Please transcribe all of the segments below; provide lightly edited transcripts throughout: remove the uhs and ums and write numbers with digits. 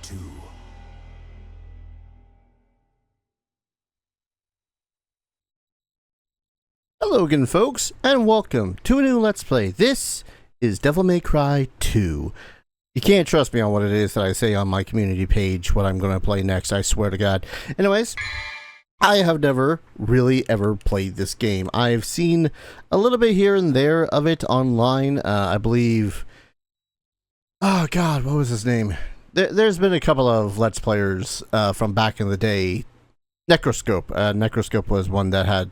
2. Hello again, folks, and welcome to a new Let's Play. This is Devil May Cry 2. You can't trust me on what it is that I say on my community page, what I'm going to play next, I swear to God. Anyways, I have never really ever played this game. I've seen a little bit here and there of it online. I believe... Oh God, what was his name? There's been a couple of Let's Players from back in the day. Necroscope. Necroscope was one that had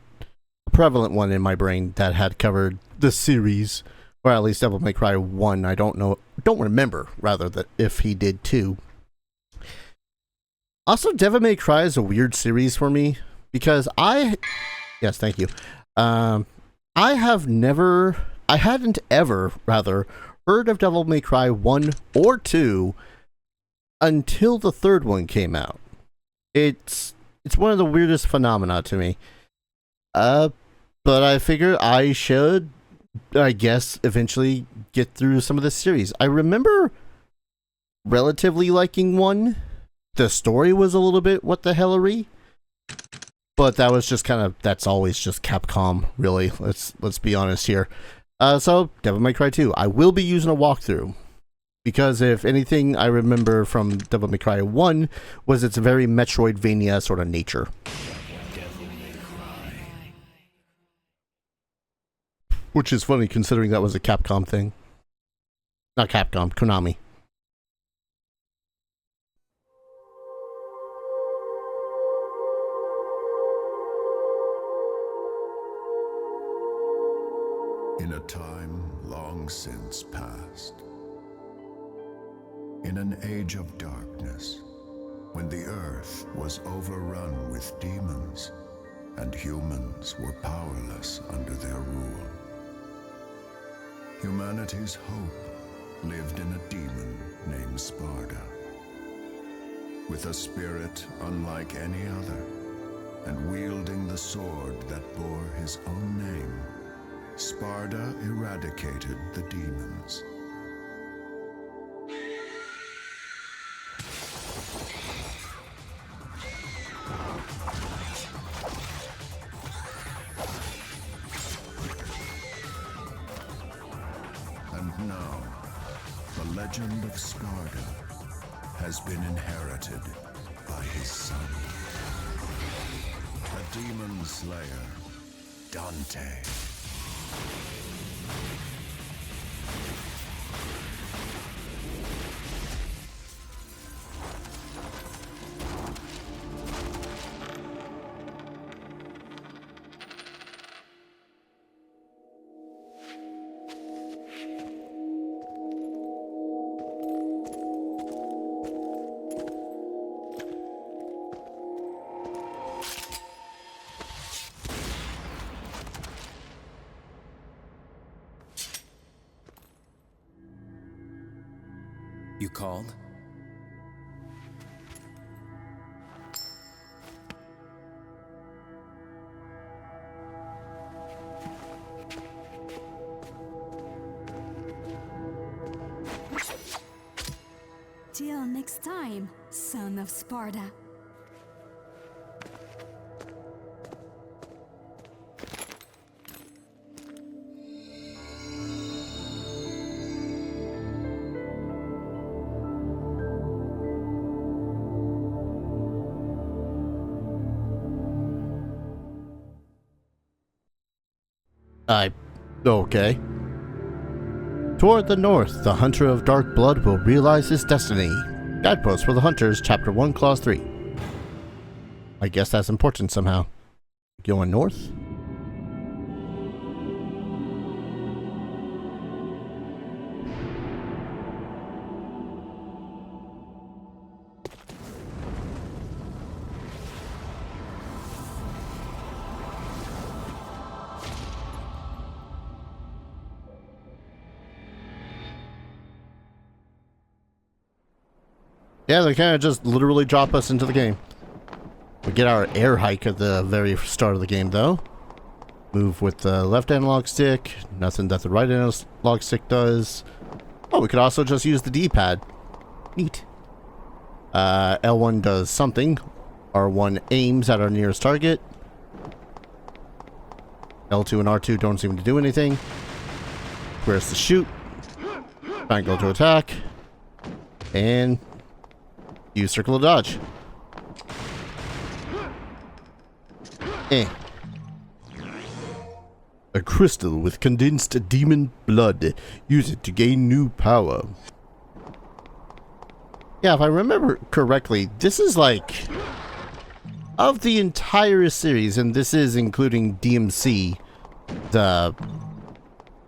prevalent one in my brain that had covered the series, or at least Devil May Cry 1. I don't remember rather that if he did too. Also, Devil May Cry is a weird series for me because yes, thank you. I hadn't ever heard of Devil May Cry 1 or 2 until the third one came out. It's one of the weirdest phenomena to me. But I figure I should, I guess, eventually get through some of this series. I remember relatively liking 1. The story was a little bit what the hellery, but that was just that's always just Capcom, really. Let's be honest here. So Devil May Cry 2, I will be using a walkthrough, because if anything I remember from Devil May Cry 1 was its very Metroidvania sort of nature. Which is funny considering that was a Capcom thing. Not Capcom, Konami. In a time long since past, in an age of darkness, when the earth was overrun with demons and humans were powerless under their rule, humanity's hope lived in a demon named Sparda. With a spirit unlike any other, and wielding the sword that bore his own name, Sparda eradicated the demons. And now, the legend of Sparda has been inherited by his son, the demon slayer, Dante. You called? Till next time, son of Sparda. Okay. Toward the north, the Hunter of Dark Blood will realize his destiny. Guidepost for the Hunters, Chapter 1, Clause 3. I guess that's important somehow. Going north? Yeah, they kind of just literally drop us into the game. We get our air hike at the very start of the game, though. Move with the left analog stick. Nothing that the right analog stick does. Oh, we could also just use the D-pad. Neat. L1 does something. R1 aims at our nearest target. L2 and R2 don't seem to do anything. Where's the shoot? Triangle to attack. And use circle to dodge. A crystal with condensed demon blood. Use it to gain new power. Yeah, if I remember correctly, this is like... Of the entire series, and this is including DMC, the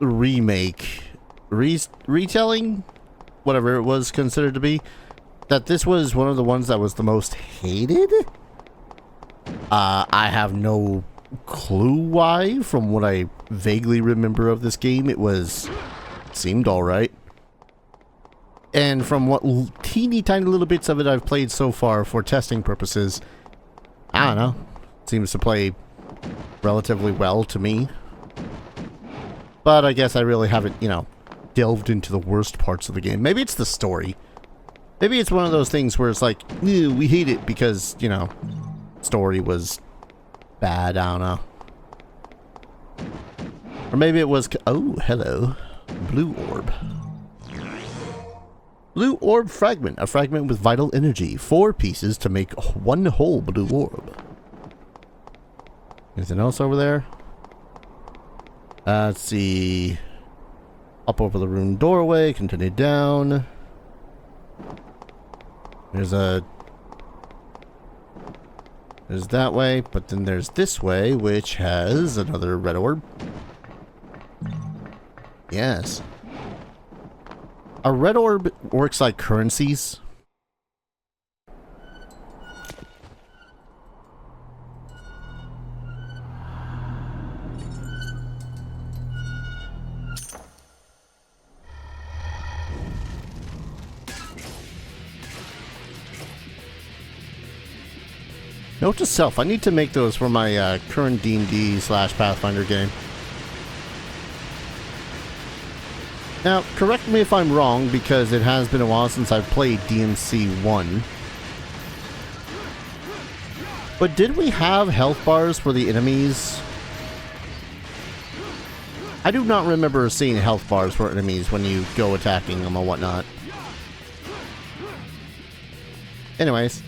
remake, retelling, whatever it was considered to be, that this was one of the ones that was the most hated? I have no clue why. From what I vaguely remember of this game, seemed alright. And from what teeny tiny little bits of it I've played so far for testing purposes, I don't know. Seems to play relatively well to me. But I guess I really haven't, delved into the worst parts of the game. Maybe it's the story. Maybe it's one of those things where it's like, ew, we hate it because, story was bad. I don't know. Or maybe it was... Oh, hello. Blue orb. Blue orb fragment. A fragment with vital energy. 4 pieces to make one whole blue orb. Anything else over there? Let's see. Up over the room doorway. Continue down. There's that way. But then there's this way, which has another red orb. Yes. A red orb works like currencies. Note to self, I need to make those for my current D&D/Pathfinder game. Now, correct me if I'm wrong, because it has been a while since I've played DMC 1. But did we have health bars for the enemies? I do not remember seeing health bars for enemies when you go attacking them or whatnot. Anyways.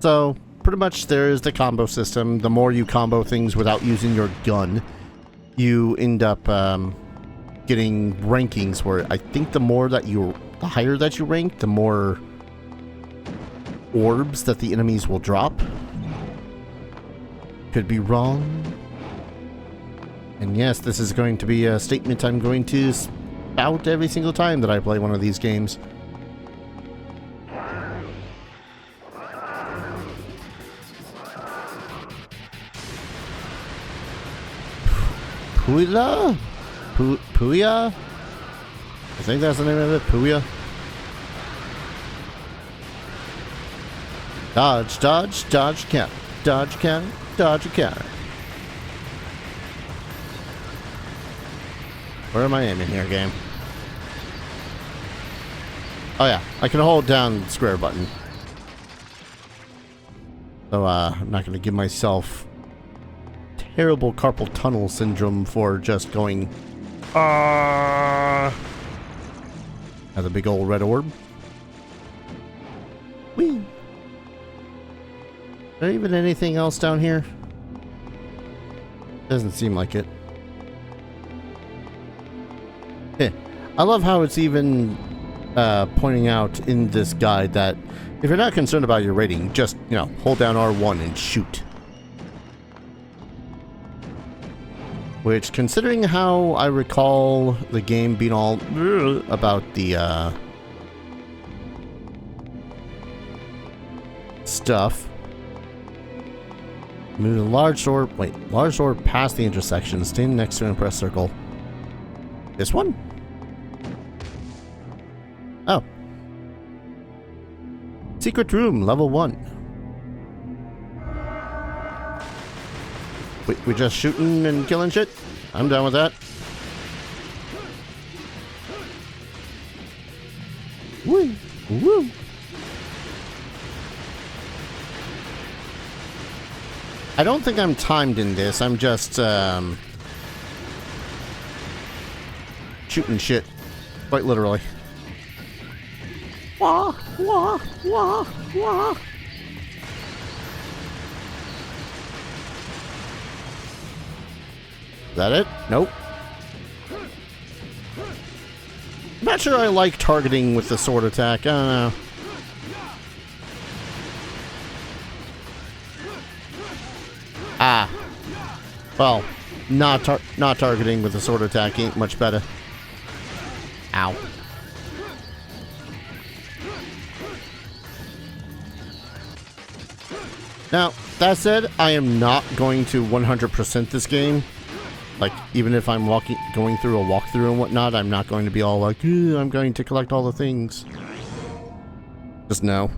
So, pretty much there's the combo system. The more you combo things without using your gun, you end up... getting rankings where I think the higher that you rank, the more orbs that the enemies will drop. Could be wrong. And yes, this is going to be a statement I'm going to spout every single time that I play one of these games. Puya? Puya? I think that's the name of it. Puya. Dodge, dodge, dodge, counter. Dodge, counter, dodge, counter. Where am I aiming here, game? Oh yeah, I can hold down the square button. So, I'm not going to give myself terrible carpal tunnel syndrome for just going... Has a big old red orb. Whee! Is there even anything else down here? Doesn't seem like it. I love how it's even pointing out in this guide that if you're not concerned about your rating, just, hold down R1 and shoot. Which, considering how I recall the game being all about the stuff. Move the large door. Wait, large door past the intersection. Stand next to and press circle. This one? Oh. Secret room, level 1. We just shooting and killing shit? I'm down with that. Woo! Woo! I don't think I'm timed in this. I'm just shooting shit, quite literally. Wah, wah, wah, wah. Is that it? Nope. I'm not sure I like targeting with the sword attack. I don't know. Ah. Well, not targeting with the sword attack ain't much better. Ow. Now, that said, I am not going to 100% this game. Like, even if I'm going through a walkthrough and whatnot, I'm not going to be all like, I'm going to collect all the things. Just no.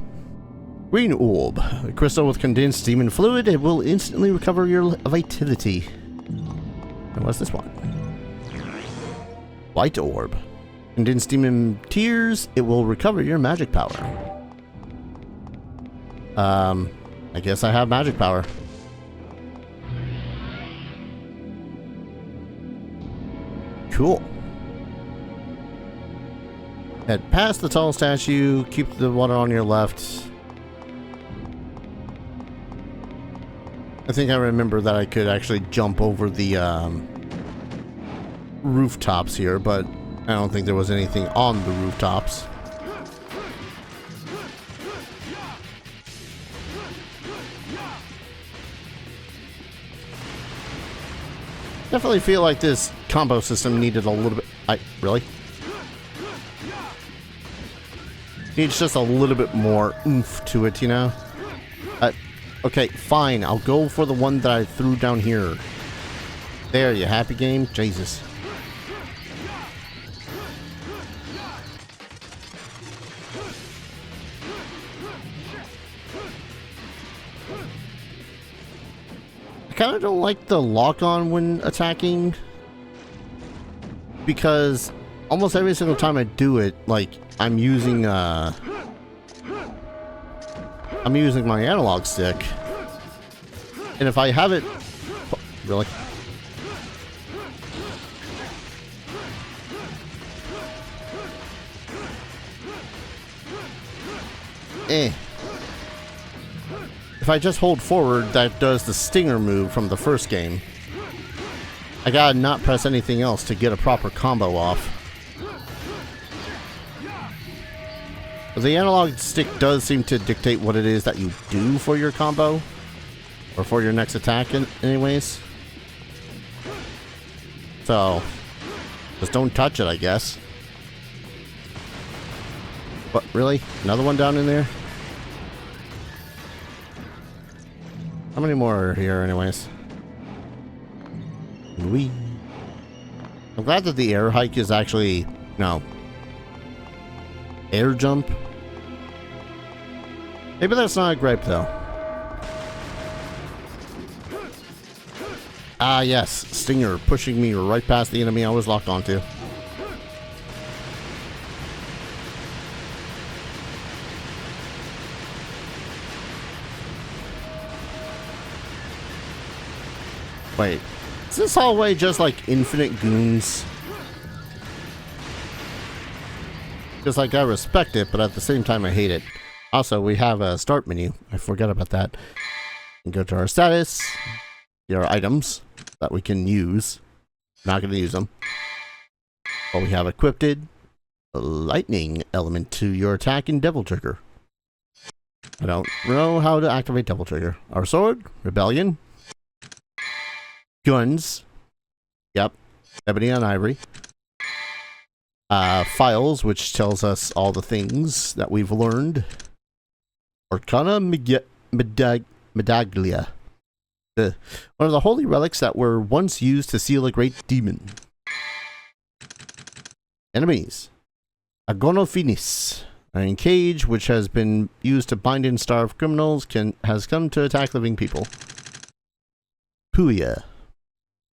Green orb. A crystal with condensed demon fluid. It will instantly recover your vitality. And what's this one? White orb. Condensed demon tears. It will recover your magic power. I guess I have magic power. Cool. Head past the tall statue. Keep the water on your left. I think I remember that I could actually jump over the rooftops here, but I don't think there was anything on the rooftops. Definitely feel like this combo system needed a little bit... Really? Needs just a little bit more oomph to it, you know? Okay, fine. I'll go for the one that I threw down here. There, you happy game? Jesus. I kind of don't like the lock-on when attacking, because almost every single time I do it, like, I'm using my analog stick, and if I have it... Really? If I just hold forward, that does the stinger move from the first game. I gotta not press anything else to get a proper combo off. But the analog stick does seem to dictate what it is that you do for your combo. Or for your next attack, anyways. So, just don't touch it, I guess. What, really? Another one down in there? How many more are here, anyways? Whee. I'm glad that the air hike is actually... No. Air jump? Maybe that's not a gripe, though. Ah, yes. Stinger pushing me right past the enemy I was locked onto. Wait, is this hallway just like infinite goons? Because like I respect it, but at the same time I hate it. Also, we have a start menu. I forgot about that. And go to our status. Here are items that we can use. Not going to use them. But we have equipped a lightning element to your attack in Devil Trigger. I don't know how to activate Devil Trigger. Our sword, Rebellion. Guns. Yep. Ebony and Ivory. Files, which tells us all the things that we've learned. Arcana Medaglia. One of the holy relics that were once used to seal a great demon. Enemies. Agonophinis. Iron cage, which has been used to bind and starve criminals, has come to attack living people. Puya.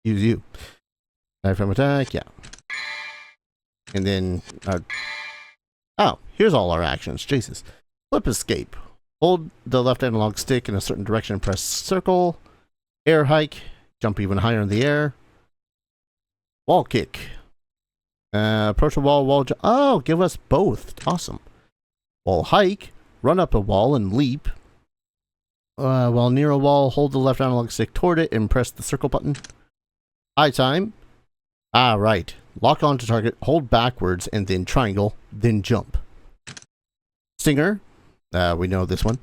Use you. Knife from attack, yeah. And then, oh, here's all our actions. Jesus. Flip escape. Hold the left analog stick in a certain direction and press circle. Air hike, jump even higher in the air. Wall kick. Approach a wall jump. Oh, give us both. Awesome. Wall hike, run up a wall and leap. While near a wall, hold the left analog stick toward it and press the circle button. High time. Ah, right. Lock onto target, hold backwards, and then triangle, then jump. Stinger. We know this one.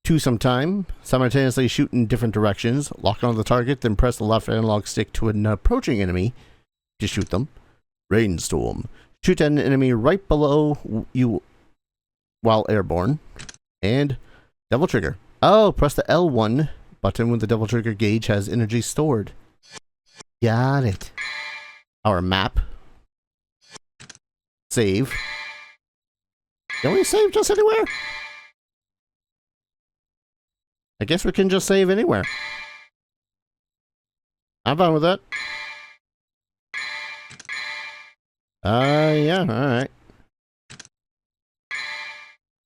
Two sometime. Simultaneously shoot in different directions. Lock onto the target, then press the left analog stick to an approaching enemy to shoot them. Rainstorm. Shoot an enemy right below you while airborne. And Devil Trigger. Oh, press the L1 button when the Devil Trigger gauge has energy stored. Got it. Our map. Save. Can we save just anywhere? I guess we can just save anywhere. I'm fine with that. Yeah, alright.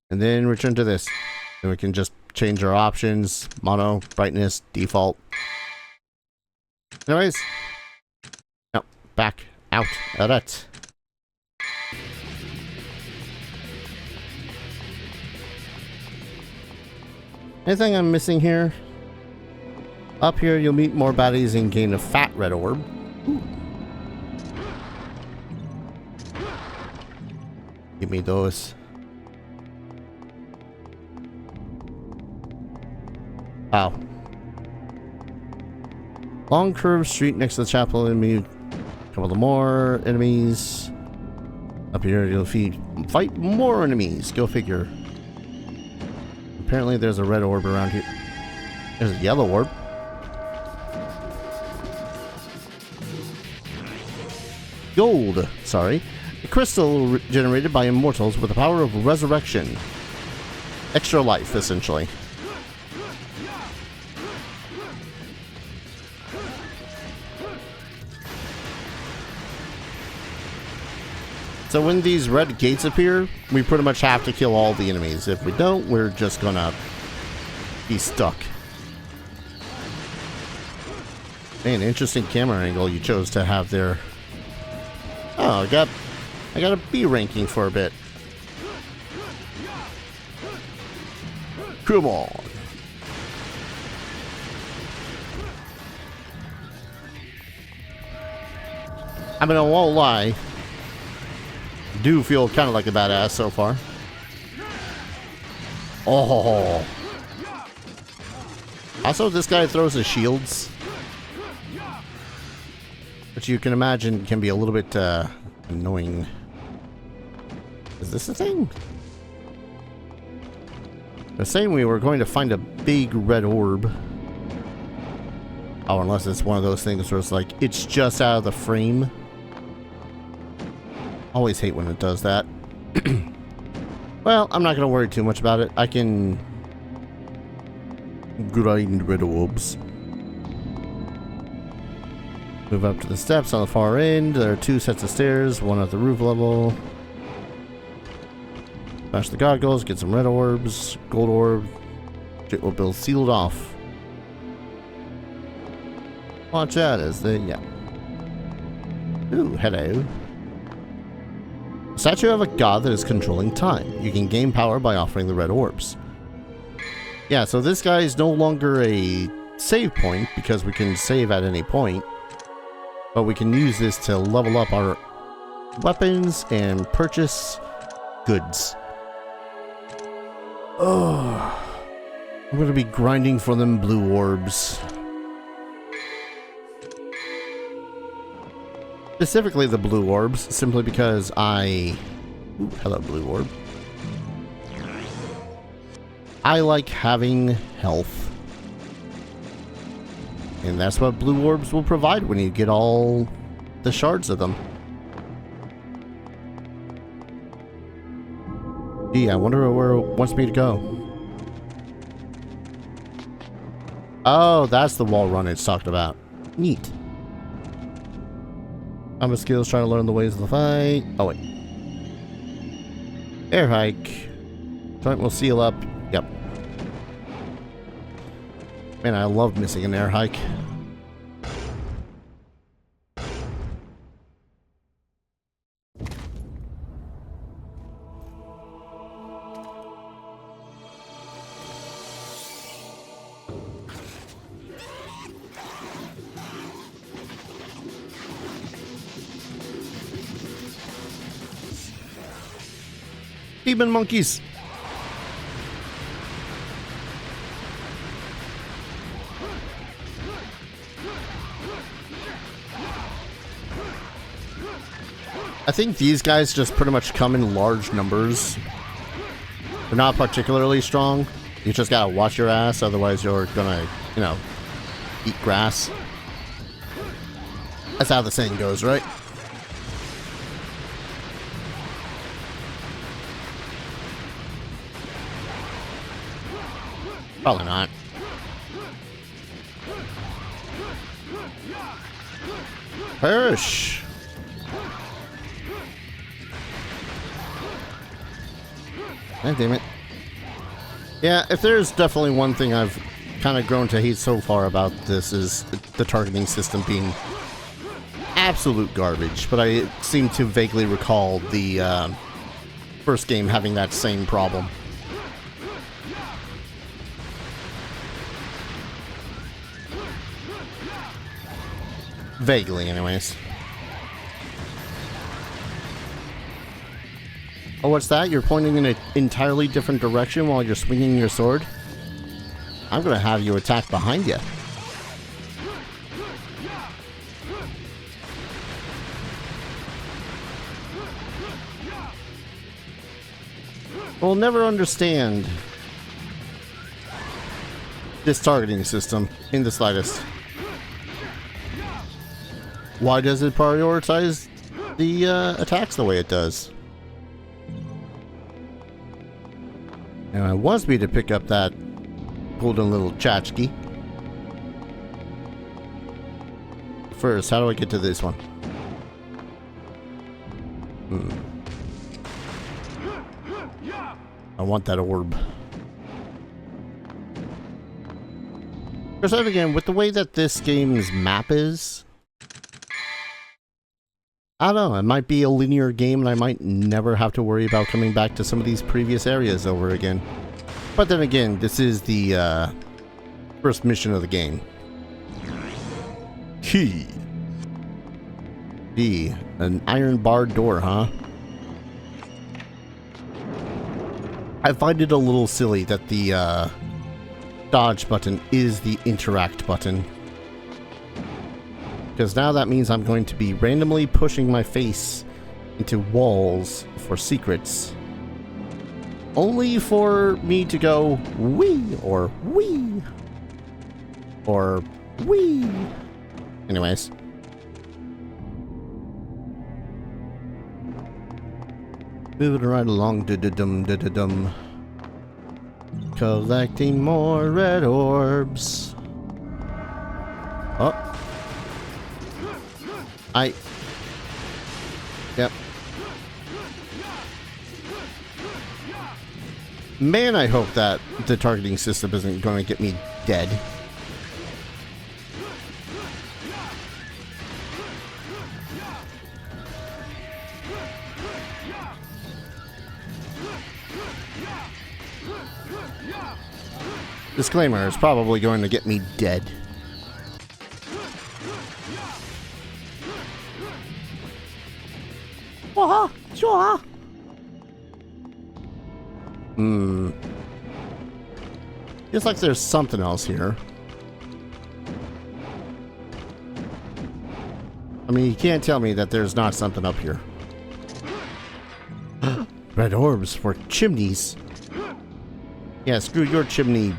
And then return to this. And we can just change our options. Mono, brightness, default. Anyways. No, back out of that. Anything I'm missing here? Up here, you'll meet more baddies and gain a fat red orb. Ooh. Give me those. Wow. Long curved street next to the chapel, enemy. A couple of more enemies. Up here, you'll fight more enemies. Go figure. Apparently there's a red orb around here. There's a yellow orb. Gold, sorry. A crystal generated by immortals with the power of resurrection. Extra life, essentially. So when these red gates appear, we pretty much have to kill all the enemies. If we don't, we're just gonna be stuck. Man, interesting camera angle you chose to have there. Oh, I got a B ranking for a bit. Come on. I mean, I won't lie. Do feel kind of like a badass so far. Oh. Also, this guy throws his shields, which you can imagine can be a little bit annoying. Is this a thing? They're saying we were going to find a big red orb. Oh, unless it's one of those things where it's like, it's just out of the frame. Always hate when it does that. Well, I'm not going to worry too much about it. I can grind red orbs. Move up to the steps on the far end. There are two sets of stairs, one at the roof level. Smash the goggles, get some red orbs, gold orb. It will build sealed off. Watch out as the, yeah. Ooh, hello. Statue of a god that is controlling time. You can gain power by offering the red orbs. Yeah, so this guy is no longer a save point because we can save at any point. But we can use this to level up our weapons and purchase goods. Oh, I'm going to be grinding for them blue orbs. Specifically the blue orbs, simply because I... Ooh, hello, blue orb. I like having health. And that's what blue orbs will provide when you get all the shards of them. Gee, I wonder where it wants me to go. Oh, that's the wall run it's talked about. Neat. Combat skills, trying to learn the ways of the fight. Oh, wait. Air hike. Joint will seal up. Yep. Man, I love missing an air hike. Demon monkeys. I think these guys just pretty much come in large numbers. They're not particularly strong. You just gotta watch your ass, otherwise you're gonna, you know, eat grass. That's how the saying goes, right? Probably not. Perish! God damn it. Yeah, if there's definitely one thing I've kind of grown to hate so far about this is the targeting system being absolute garbage, but I seem to vaguely recall the first game having that same problem. Vaguely, anyways. Oh, what's that? You're pointing in an entirely different direction while you're swinging your sword? I'm gonna have you attack behind you. We'll never understand this targeting system in the slightest. Why does it prioritize the attacks the way it does? Now, it wants me to pick up that golden little tchotchke. First, how do I get to this one? I want that orb. Because again, with the way that this game's map is, I don't know, it might be a linear game and I might never have to worry about coming back to some of these previous areas over again. But then again, this is the first mission of the game. Key. D. An iron barred door, huh? I find it a little silly that the dodge button is the interact button. Because now that means I'm going to be randomly pushing my face into walls for secrets. Only for me to go wee or wee or wee. Anyways. Moving right along, da-da-dum. Collecting more red orbs. Oh. Yep. Man, I hope that the targeting system isn't going to get me dead. Disclaimer, it's probably going to get me dead. Sure. Feels like there's something else here. I mean, you can't tell me that there's not something up here. Red orbs for chimneys. Yeah, screw your chimney.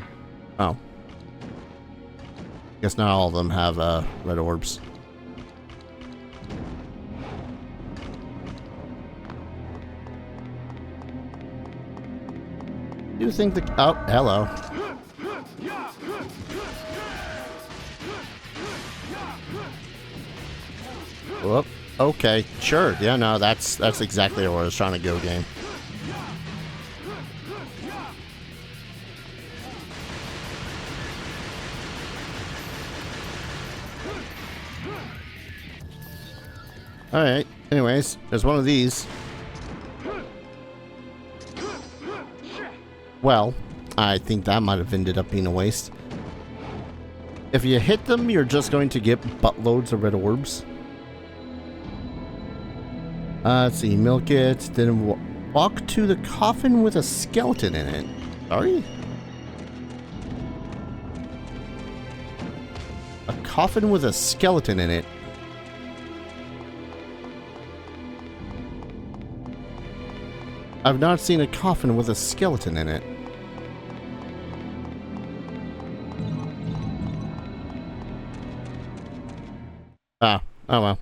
Oh. Guess not all of them have red orbs. Do you think the... Oh, hello. Whoop. Okay, sure. Yeah, no, that's exactly where I was trying to go, game. Alright, anyways, there's one of these. Well, I think that might have ended up being a waste. If you hit them, you're just going to get buttloads of red orbs. Let's see, milk it, then walk to the coffin with a skeleton in it. Sorry? A coffin with a skeleton in it. I've not seen a coffin with a skeleton in it. Ah, oh well.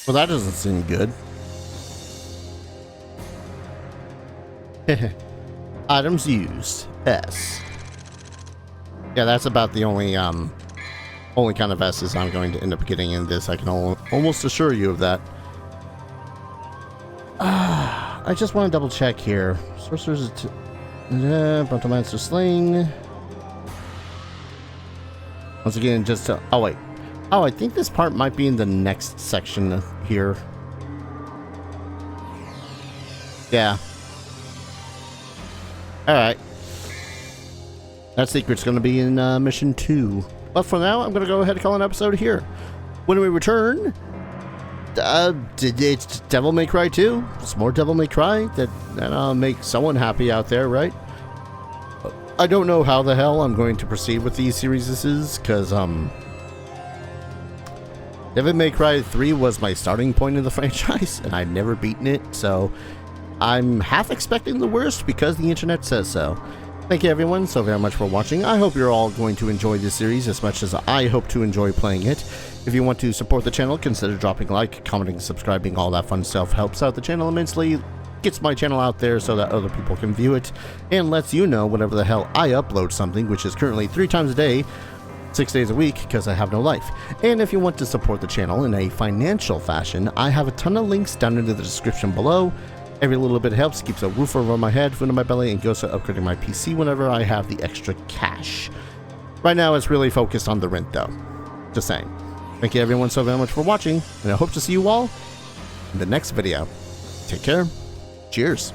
Well, that doesn't seem good. Items used. S. Yeah, that's about the only kind of S's I'm going to end up getting in this. I can almost assure you of that. I just want to double check here. Sorcerer's Bronto Master Sling. Once again, just to, oh wait. Oh, I think this part might be in the next section here. Yeah. Alright. That secret's going to be in mission 2. But for now, I'm going to go ahead and call an episode here. When we return, it's Devil May Cry 2. It's more Devil May Cry. That'll make someone happy out there, right? I don't know how the hell I'm going to proceed with these series, because, Devil May Cry 3 was my starting point in the franchise, and I'd never beaten it, so I'm half expecting the worst because the internet says so. Thank you everyone so very much for watching. I hope you're all going to enjoy this series as much as I hope to enjoy playing it. If you want to support the channel, consider dropping a like, commenting, subscribing, all that fun stuff helps out the channel immensely, gets my channel out there so that other people can view it, and lets you know whenever the hell I upload something, which is currently 3 times a day, 6 days a week, because I have no life. And if you want to support the channel in a financial fashion, I have a ton of links down in the description below. Every little bit helps, keeps a roof over my head, food in my belly, and goes to upgrading my PC whenever I have the extra cash. Right now, it's really focused on the rent, though. Just saying. Thank you everyone so very much for watching, and I hope to see you all in the next video. Take care. Cheers.